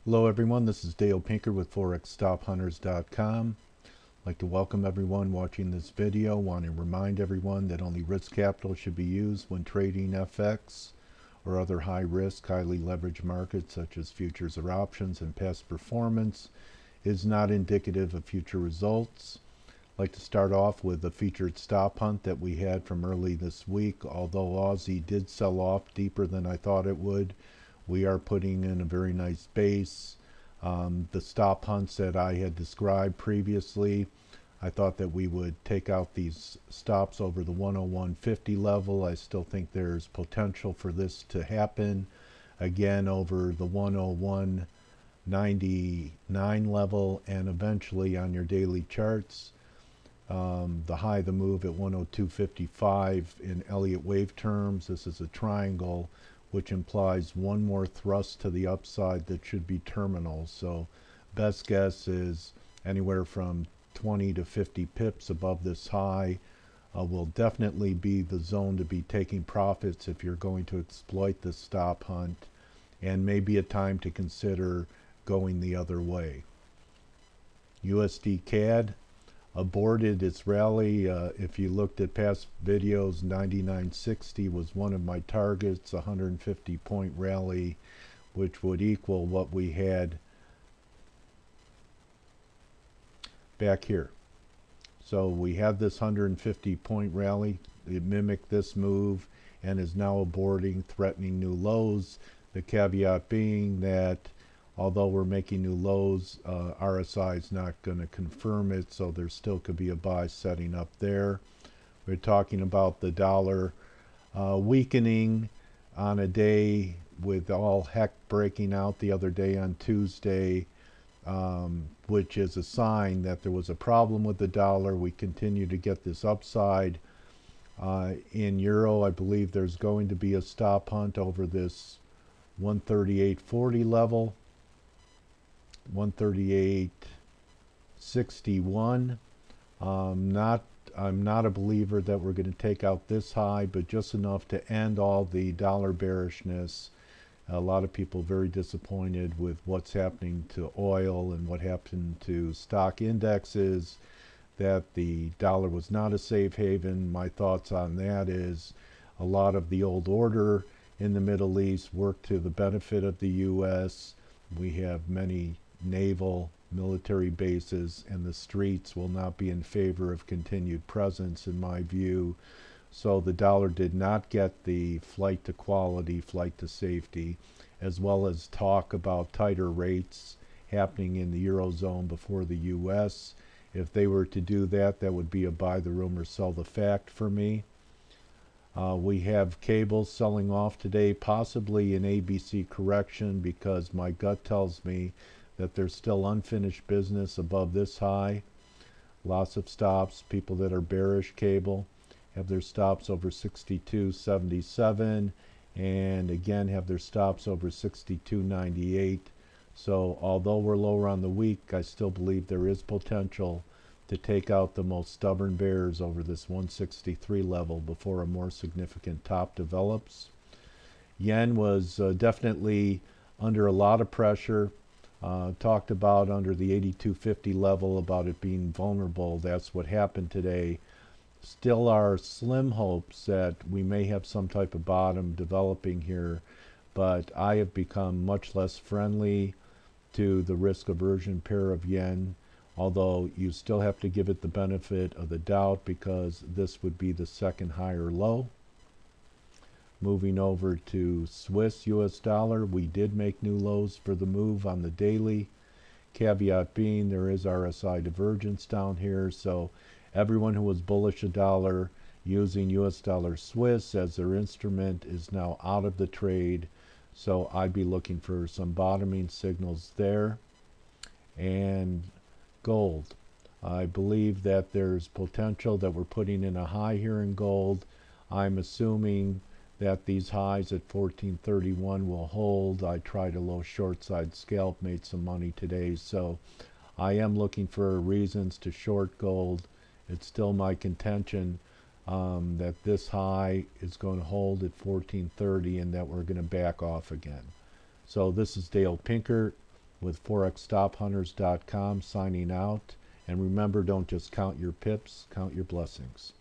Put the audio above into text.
Hello everyone, this is Dale Pinker with ForexStopHunters.com. I'd like to welcome everyone watching this video. Want to remind everyone that only risk capital should be used when trading FX or other high risk, highly leveraged markets such as futures or options, and past performance is not indicative of future results. I'd like to start off with the featured stop hunt that we had from early this week. Although Aussie did sell off deeper than I thought it would, we are putting in a very nice base. The stop hunts that I had described previously, I thought that we would take out these stops over the 101.50 level. I still think there's potential for this to happen again over the 101.99 level, and eventually on your daily charts, the high of the move at 102.55 in Elliott wave terms. This is a triangle, which implies one more thrust to the upside that should be terminal. So best guess is anywhere from 20 to 50 pips above this high will definitely be the zone to be taking profits if you're going to exploit the stop hunt, and maybe a time to consider going the other way. USD CAD aborted its rally. If you looked at past videos, 99.60 was one of my targets, 150 point rally, which would equal what we had back here. So we had this 150 point rally. It mimicked this move and is now aborting, threatening new lows. The caveat being that although we're making new lows, RSI is not going to confirm it, so there still could be a buy setting up there. We're talking about the dollar weakening on a day with all heck breaking out the other day on Tuesday, which is a sign that there was a problem with the dollar. We continue to get this upside. In euro, I believe there's going to be a stop hunt over this 138.40 level. 138.61. I'm not a believer that we're going to take out this high, but just enough to end all the dollar bearishness. A lot of people very disappointed with what's happening to oil and what happened to stock indexes, that the dollar was not a safe haven. My thoughts on that is a lot of the old order in the Middle East worked to the benefit of the U.S. We have many naval military bases, and the streets will not be in favor of continued presence in my view. So the dollar did not get the flight to quality, flight to safety, as well as talk about tighter rates happening in the Eurozone before the US. If they were to do that, that would be a buy the rumor, sell the fact for me. We have cables selling off today, possibly an ABC correction, because my gut tells me that there's still unfinished business above this high. Lots of stops. People that are bearish cable have their stops over 62.77, and again have their stops over 62.98. So although we're lower on the week, I still believe there is potential to take out the most stubborn bears over this 163 level before a more significant top develops. Yen was definitely under a lot of pressure. Talked about under the 82.50 level about it being vulnerable. That's what happened today. Still are slim hopes that we may have some type of bottom developing here, but I have become much less friendly to the risk aversion pair of yen, although you still have to give it the benefit of the doubt because this would be the second higher low. Moving over to Swiss US dollar, we did make new lows for the move on the daily. Caveat being there is RSI divergence down here, so everyone who was bullish a dollar using US dollar Swiss as their instrument is now out of the trade, so I'd be looking for some bottoming signals there. And gold, I believe that there's potential that we're putting in a high here in gold. I'm assuming that these highs at 1431 will hold. I tried a low short side scalp, made some money today, so I am looking for reasons to short gold. It's still my contention that this high is going to hold at 1430 and that we're going to back off again. So this is Dale Pinker with ForexStopHunters.com signing out. And remember, don't just count your pips, count your blessings.